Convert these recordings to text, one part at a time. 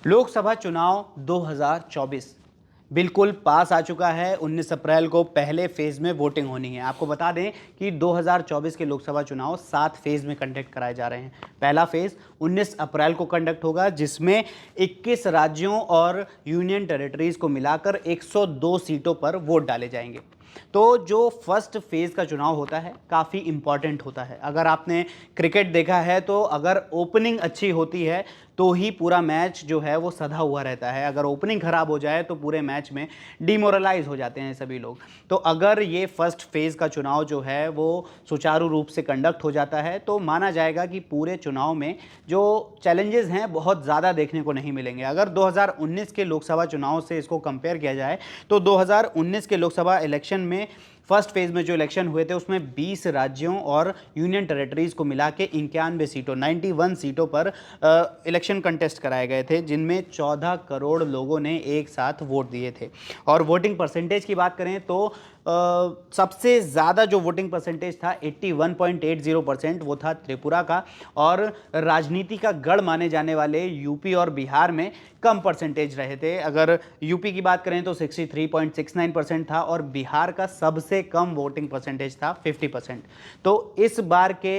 लोकसभा चुनाव 2024 बिल्कुल पास आ चुका है। 19 अप्रैल को पहले फेज में वोटिंग होनी है। आपको बता दें कि 2024 के लोकसभा चुनाव 7 फेज में कंडक्ट कराए जा रहे हैं। पहला फेज 19 अप्रैल को कंडक्ट होगा, जिसमें 21 राज्यों और यूनियन टेरिटरीज को मिलाकर 102 सीटों पर वोट डाले जाएंगे। तो जो फर्स्ट फेज का चुनाव होता है काफ़ी इंपॉर्टेंट होता है। अगर आपने क्रिकेट देखा है तो अगर ओपनिंग अच्छी होती है तो ही पूरा मैच जो है वो सधा हुआ रहता है। अगर ओपनिंग खराब हो जाए तो पूरे मैच में डिमोरलाइज हो जाते हैं सभी लोग। तो अगर ये फर्स्ट फेज का चुनाव जो है वो सुचारू रूप से कंडक्ट हो जाता है तो माना जाएगा कि पूरे चुनाव में जो चैलेंजेस हैं बहुत ज़्यादा देखने को नहीं मिलेंगे। अगर 2019 के लोकसभा चुनाव से इसको कंपेयर किया जाए तो 2019 के लोकसभा इलेक्शन में फर्स्ट फेज में जो इलेक्शन हुए थे उसमें 20 राज्यों और यूनियन टेरिटरीज को मिला के 91 सीटों 91 सीटों पर इलेक्शन कंटेस्ट कराए गए थे, जिनमें 14 करोड़ लोगों ने एक साथ वोट दिए थे। और वोटिंग परसेंटेज की बात करें तो सबसे ज़्यादा जो वोटिंग परसेंटेज था 81.80%, वो था त्रिपुरा का। और राजनीति का गढ़ माने जाने वाले यूपी और बिहार में कम परसेंटेज रहे थे। अगर यूपी की बात करें तो 63.69% था और बिहार का सबसे कम वोटिंग परसेंटेज था 50%। तो इस बार के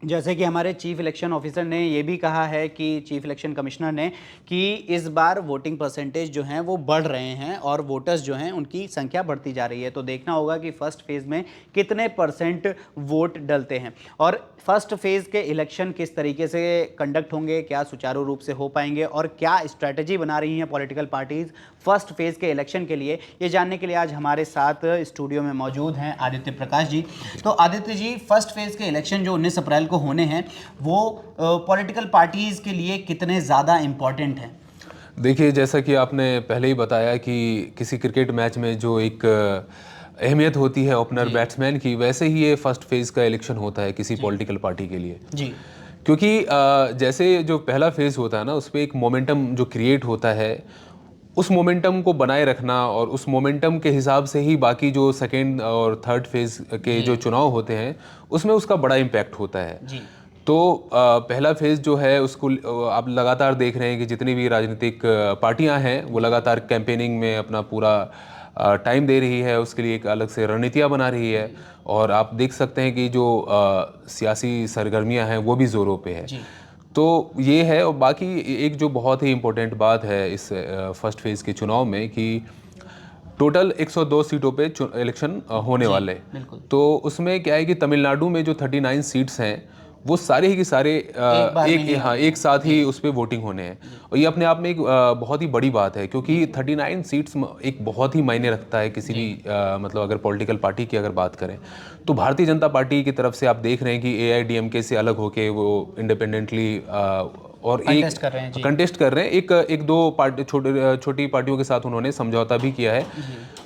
जैसे कि हमारे चीफ इलेक्शन ऑफिसर ने ये भी कहा है कि चीफ इलेक्शन कमिश्नर ने कि इस बार वोटिंग परसेंटेज जो हैं वो बढ़ रहे हैं और वोटर्स जो हैं उनकी संख्या बढ़ती जा रही है। तो देखना होगा कि फर्स्ट फेज़ में कितने परसेंट वोट डलते हैं और फर्स्ट फेज़ के इलेक्शन किस तरीके से कंडक्ट होंगे, क्या सुचारू रूप से हो पाएंगे और क्या स्ट्रैटेजी बना रही हैं पॉलिटिकल पार्टीज़ फर्स्ट फेज़ के इलेक्शन के लिए, ये जानने के लिए आज हमारे साथ स्टूडियो में मौजूद हैं आदित्य प्रकाश जी। तो आदित्य जी, फर्स्ट फेज़ के इलेक्शन जो 19 अप्रैल को होने हैं वो पॉलिटिकल पार्टीज के लिए कितने ज़्यादा इम्पोर्टेंट हैं? देखिए, जैसा कि आपने पहले ही बताया कि किसी क्रिकेट मैच में जो एक अहमियत होती है ओपनर बैट्समैन की, वैसे ही ये फर्स्ट फेज़ का इलेक्शन होता है किसी पॉलिटिकल पार्टी के लिए जी। क्योंकि जैसे जो पहला फेज़ होता है ना, उस पर एक मोमेंटम जो क्रिएट होता है, उस मोमेंटम को बनाए रखना और उस मोमेंटम के हिसाब से ही बाकी जो सेकेंड और थर्ड फेज़ के जो चुनाव होते हैं उसमें उसका बड़ा इम्पैक्ट होता है जी। तो पहला फेज़ जो है उसको आप लगातार देख रहे हैं कि जितनी भी राजनीतिक पार्टियां हैं वो लगातार कैंपेनिंग में अपना पूरा टाइम दे रही है, उसके लिए एक अलग से रणनीतियाँ बना रही है और आप देख सकते हैं कि जो सियासी सरगर्मियां हैं वो भी ज़ोरों पे है। तो ये है। और बाकी एक जो बहुत ही इम्पोर्टेंट बात है इस फर्स्ट फेज़ के चुनाव में कि टोटल 102 सीटों पे इलेक्शन होने वाले। तो उसमें क्या है कि तमिलनाडु में जो 39 सीट्स हैं वो सारे ही के सारे एक साथ ही उस पर वोटिंग होने हैं और ये अपने आप में एक बहुत ही बड़ी बात है क्योंकि 39 सीट्स एक बहुत ही मायने रखता है किसी भी मतलब अगर पॉलिटिकल पार्टी की अगर बात करें तो भारतीय जनता पार्टी की तरफ से आप देख रहे हैं कि AIADMK से अलग होके वो इंडिपेंडेंटली और कंटेस्ट कर रहे हैं। एक दो छोटी पार्टियों के साथ उन्होंने समझौता भी किया है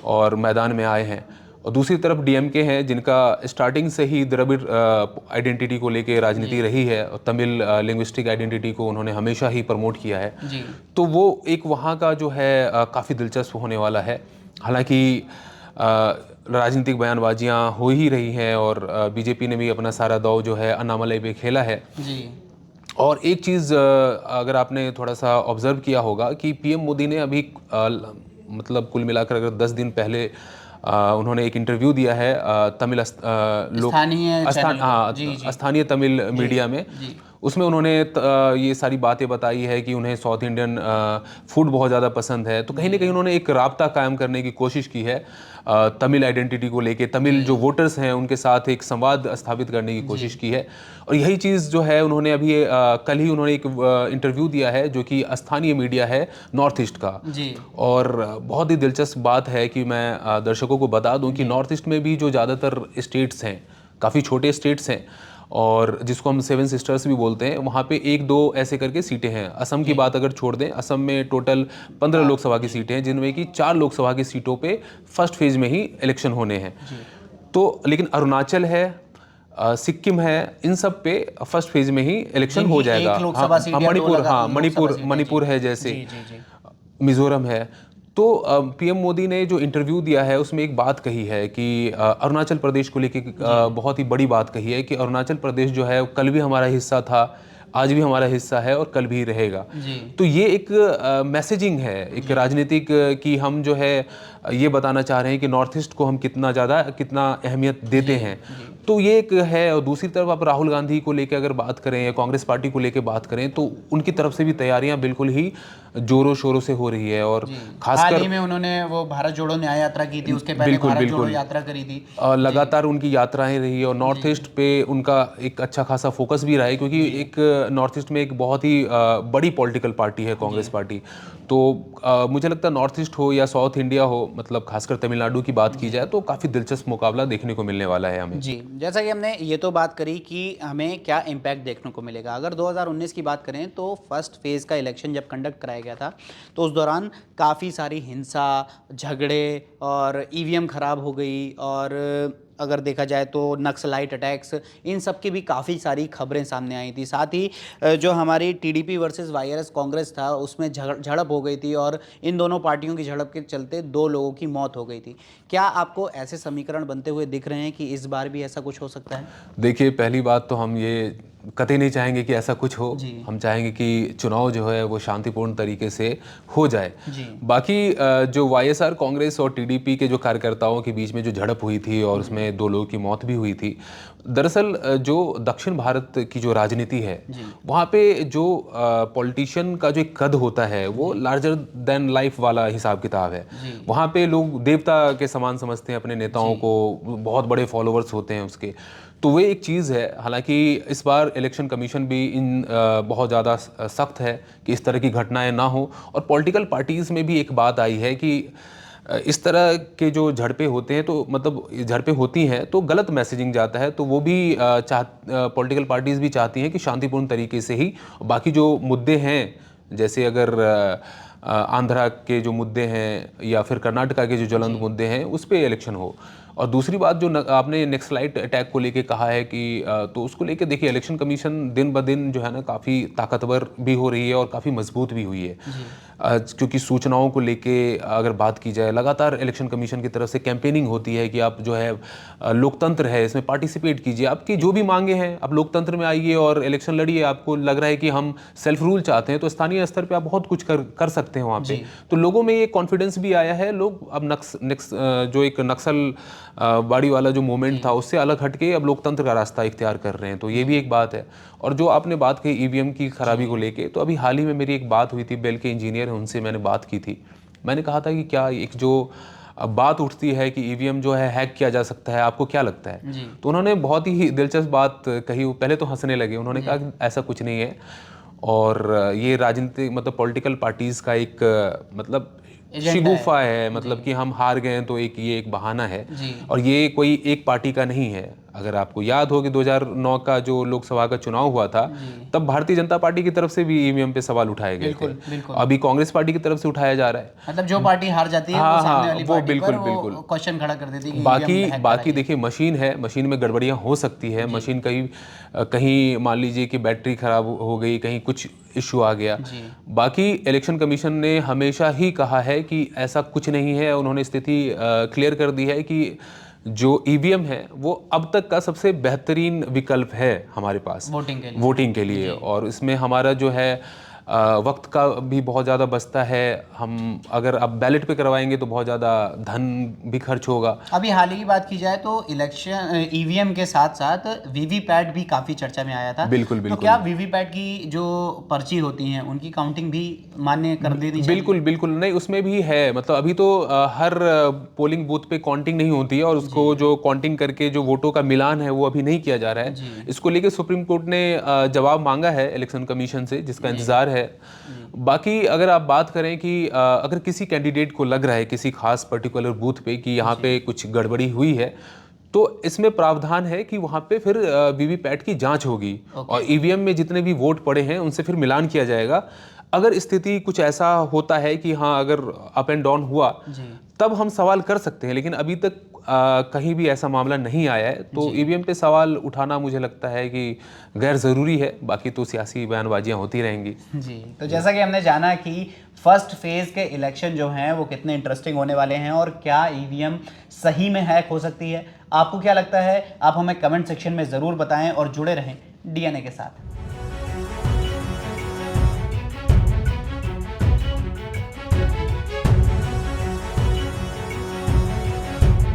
और मैदान में आए हैं। और दूसरी तरफ DMK है जिनका स्टार्टिंग से ही द्रविड़ आइडेंटिटी को लेके राजनीति रही है और तमिल लिंग्विस्टिक आइडेंटिटी को उन्होंने हमेशा ही प्रमोट किया है जी। तो वो एक वहाँ का जो है काफ़ी दिलचस्प होने वाला है। हालांकि राजनीतिक बयानबाजियाँ हो ही रही हैं और BJP ने भी अपना सारा दाव जो है अन्नामलई पे खेला है जी। और एक चीज़ अगर आपने थोड़ा सा ऑब्जर्व किया होगा कि PM मोदी ने अभी मतलब कुल मिलाकर अगर 10 दिन पहले उन्होंने एक इंटरव्यू दिया है तमिल स्थानीय तमिल मीडिया में। उसमें उन्होंने ये सारी बातें बताई है कि उन्हें साउथ इंडियन फूड बहुत ज़्यादा पसंद है। तो कहीं ना कहीं उन्होंने एक राब्ता कायम करने की कोशिश की है तमिल आइडेंटिटी को लेके, तमिल जो वोटर्स हैं उनके साथ एक संवाद स्थापित करने की कोशिश की है। और यही चीज़ जो है उन्होंने अभी कल ही उन्होंने एक इंटरव्यू दिया है जो कि स्थानीय मीडिया है नॉर्थ ईस्ट का जी। और बहुत ही दिलचस्प बात है कि मैं दर्शकों को बता दूं कि नॉर्थ ईस्ट में भी जो ज़्यादातर स्टेट्स हैं, काफ़ी छोटे स्टेट्स हैं और जिसको हम 7 सिस्टर्स भी बोलते हैं, वहाँ पे 1-2 ऐसे करके सीटें हैं। असम की बात अगर छोड़ दें, असम में टोटल 15 लोकसभा की सीटें हैं जिनमें कि 4 लोकसभा की सीटों पे फर्स्ट फेज में ही इलेक्शन होने हैं। तो लेकिन अरुणाचल है, सिक्किम है, इन सब पे फर्स्ट फेज में ही इलेक्शन हो जाएगा। मणिपुर है, जैसे मिजोरम है। तो PM मोदी ने जो इंटरव्यू दिया है उसमें एक बात कही है कि अरुणाचल प्रदेश को लेकर बहुत ही बड़ी बात कही है कि अरुणाचल प्रदेश जो है कल भी हमारा हिस्सा था, आज भी हमारा हिस्सा है और कल भी रहेगा। जी। तो ये एक मैसेजिंग है, एक राजनीतिक की हम जो है ये बताना चाह रहे हैं कि नॉर्थ ईस्ट को हम कितना अहमियत देते हैं। तो ये एक है। और दूसरी तरफ आप राहुल गांधी को लेकर अगर बात करें या कांग्रेस पार्टी को लेकर बात करें तो उनकी तरफ से भी तैयारियां बिल्कुल ही जोरों शोरों से हो रही है। और हाल खासकर ही में उन्होंने वो भारत जोड़ो न्याय यात्रा की थी, उसके पहले बिल्कुल, भारत बिल्कुल। जोड़ो यात्रा करी थी। लगातार उनकी यात्राएं रही और नॉर्थ ईस्ट पे उनका एक अच्छा खासा फोकस भी रहा है, क्योंकि एक नॉर्थ ईस्ट में एक बहुत ही बड़ी पॉलिटिकल पार्टी है कांग्रेस पार्टी। तो मुझे लगता है नॉर्थ ईस्ट हो या साउथ इंडिया हो, मतलब खासकर तमिलनाडु की बात की जाए तो काफ़ी दिलचस्प मुकाबला देखने को मिलने वाला है हमें। जी, जैसा कि हमने ये तो बात करी कि हमें क्या इम्पैक्ट देखने को मिलेगा। अगर 2019 की बात करें तो फर्स्ट फेज़ का इलेक्शन जब कंडक्ट कराया गया था तो उस दौरान काफ़ी सारी हिंसा, झगड़े और ईवीएम ख़राब हो गई, और अगर देखा जाए तो नक्सलाइट अटैक्स, इन सब की भी काफ़ी सारी खबरें सामने आई थी। साथ ही जो हमारी टीडीपी वर्सेस वाईआरएस कांग्रेस था उसमें झड़प हो गई थी, और इन दोनों पार्टियों की झड़प के चलते 2 लोगों की मौत हो गई थी। क्या आपको ऐसे समीकरण बनते हुए दिख रहे हैं कि इस बार भी ऐसा कुछ हो सकता है? देखिए, पहली बात तो हम ये कतई नहीं चाहेंगे कि ऐसा कुछ हो। जी। हम चाहेंगे कि चुनाव जो है वो शांतिपूर्ण तरीके से हो जाए। जी। बाकी जो वाईएसआर कांग्रेस और टीडीपी के जो कार्यकर्ताओं के बीच में जो झड़प हुई थी और उसमें 2 लोगों की मौत भी हुई थी, दरअसल जो दक्षिण भारत की जो राजनीति है वहाँ पे जो पॉलिटिशियन का जो एक कद होता है वो लार्जर देन लाइफ वाला हिसाब किताब है। वहाँ पे लोग देवता के समान समझते हैं अपने नेताओं को, बहुत बड़े फॉलोअर्स होते हैं उसके। तो वो एक चीज़ है। हालांकि इस बार इलेक्शन कमीशन भी बहुत ज़्यादा सख्त है कि इस तरह की घटनाएं ना हो। और पॉलिटिकल पार्टीज़ में भी एक बात आई है कि इस तरह के जो झड़पें होते हैं, तो मतलब झड़पें होती हैं तो गलत मैसेजिंग जाता है। तो वो भी पॉलिटिकल पार्टीज़ भी चाहती हैं कि शांतिपूर्ण तरीके से ही बाकी जो मुद्दे हैं, जैसे अगर आंध्रा के जो मुद्दे हैं या फिर कर्नाटका के जो ज्वलंत मुद्दे हैं उस पर इलेक्शन हो। और दूसरी बात जो आपने नक्सलाइट अटैक को लेके कहा है कि तो उसको लेके देखिए, इलेक्शन कमीशन दिन ब दिन जो है ना काफ़ी ताकतवर भी हो रही है और काफ़ी मजबूत भी हुई है। क्योंकि सूचनाओं को लेके अगर बात की जाए, लगातार इलेक्शन कमीशन की तरफ से कैंपेनिंग होती है कि आप जो है लोकतंत्र है इसमें पार्टिसिपेट कीजिए, आपकी जो भी मांगे हैं आप लोकतंत्र में आइए और इलेक्शन लड़िए। आपको लग रहा है कि हम सेल्फ रूल चाहते हैं तो स्थानीय स्तर पे आप बहुत कुछ कर सकते हैं वहाँ पे। तो लोगों में ये कॉन्फिडेंस भी आया है। लोग अब जो एक नक्सल बाड़ी वाला जो मूवमेंट था उससे अलग हटके अब लोकतंत्र का रास्ता इख्तियार कर रहे हैं। तो ये भी एक बात है। और जो आपने बात कही ईवीएम की खराबी को लेके, तो अभी हाल ही में मेरी एक बात हुई थी, बेल के इंजीनियर हैं उनसे मैंने बात की थी। मैंने कहा था कि क्या एक जो बात उठती है कि ईवीएम जो है हैक किया जा सकता है, आपको क्या लगता है? तो उन्होंने बहुत ही दिलचस्प बात कही। पहले तो हंसने लगे, उन्होंने कहा कि ऐसा कुछ नहीं है और ये राजनीतिक मतलब पॉलिटिकल पार्टीज का एक मतलब शिगुफा है, मतलब कि हम हार गए तो ये एक बहाना है। और ये कोई एक पार्टी का नहीं है। अगर आपको याद हो कि 2009 का जो लोकसभा का चुनाव हुआ था तब भारतीय जनता पार्टी की तरफ से भी ईवीएम पे सवाल उठाए गए थे। अभी कांग्रेस पार्टी की तरफ से उठाया जा रहा है। मतलब जो पार्टी हार जाती है वो सामने वाली वो पार्टी बिल्कुल पर बिल्कुल क्वेश्चन खड़ा कर देती है कि बाकी देखिए, मशीन है, मशीन में गड़बड़ियां हो सकती है। मशीन कहीं मान लीजिए कि बैटरी खराब हो गई, कहीं कुछ इश्यू आ गया। बाकी इलेक्शन कमीशन ने हमेशा ही कहा है कि ऐसा कुछ नहीं है। उन्होंने स्थिति क्लियर कर दी है कि जो ईवीएम है वो अब तक का सबसे बेहतरीन विकल्प है हमारे पास वोटिंग के लिए। और इसमें हमारा जो है वक्त का भी बहुत ज़्यादा बचता है। हम अगर अब बैलेट पे करवाएंगे तो बहुत ज़्यादा धन भी खर्च होगा। अभी हाल ही की बात की जाए तो इलेक्शन ईवीएम के साथ साथ वीवीपैट भी काफ़ी चर्चा में आया था। बिल्कुल बिल्कुल। तो क्या वीवीपैट की जो पर्ची होती हैं उनकी काउंटिंग भी मान्य कर देनी चाहिए? बिल्कुल बिल्कुल नहीं, उसमें भी है। मतलब अभी तो हर पोलिंग बूथ पे काउंटिंग नहीं होती है और उसको जो काउंटिंग करके जो वोटों का मिलान है वो अभी नहीं किया जा रहा है। इसको लेके सुप्रीम कोर्ट ने जवाब मांगा है इलेक्शन कमीशन से, जिसका इंतजार है। बाकी अगर आप बात करें कि अगर किसी कैंडिडेट को लग रहा है किसी खास पर्टिकुलर बूथ पे कि यहाँ पे कुछ गड़बड़ी हुई है, तो इसमें प्रावधान है कि वहाँ पे फिर वीवीपैट की जांच होगी और ईवीएम में जितने भी वोट पड़े हैं उनसे फिर मिलान किया जाएगा। अगर स्थिति कुछ ऐसा होता है कि हाँ अगर अप एंड डाउन हुआ तब हम सवाल कर सकते हैं, लेकिन अभी तक कहीं भी ऐसा मामला नहीं आया है। तो ईवीएम पे सवाल उठाना मुझे लगता है कि गैर ज़रूरी है। बाकी तो सियासी बयानबाजियां होती रहेंगी। जी, तो जैसा कि हमने जाना कि फर्स्ट फेज के इलेक्शन जो हैं वो कितने इंटरेस्टिंग होने वाले हैं और क्या ईवीएम सही में हैक हो सकती है, आपको क्या लगता है? आप हमें कमेंट सेक्शन में ज़रूर बताएं और जुड़े रहें डीएनए के साथ।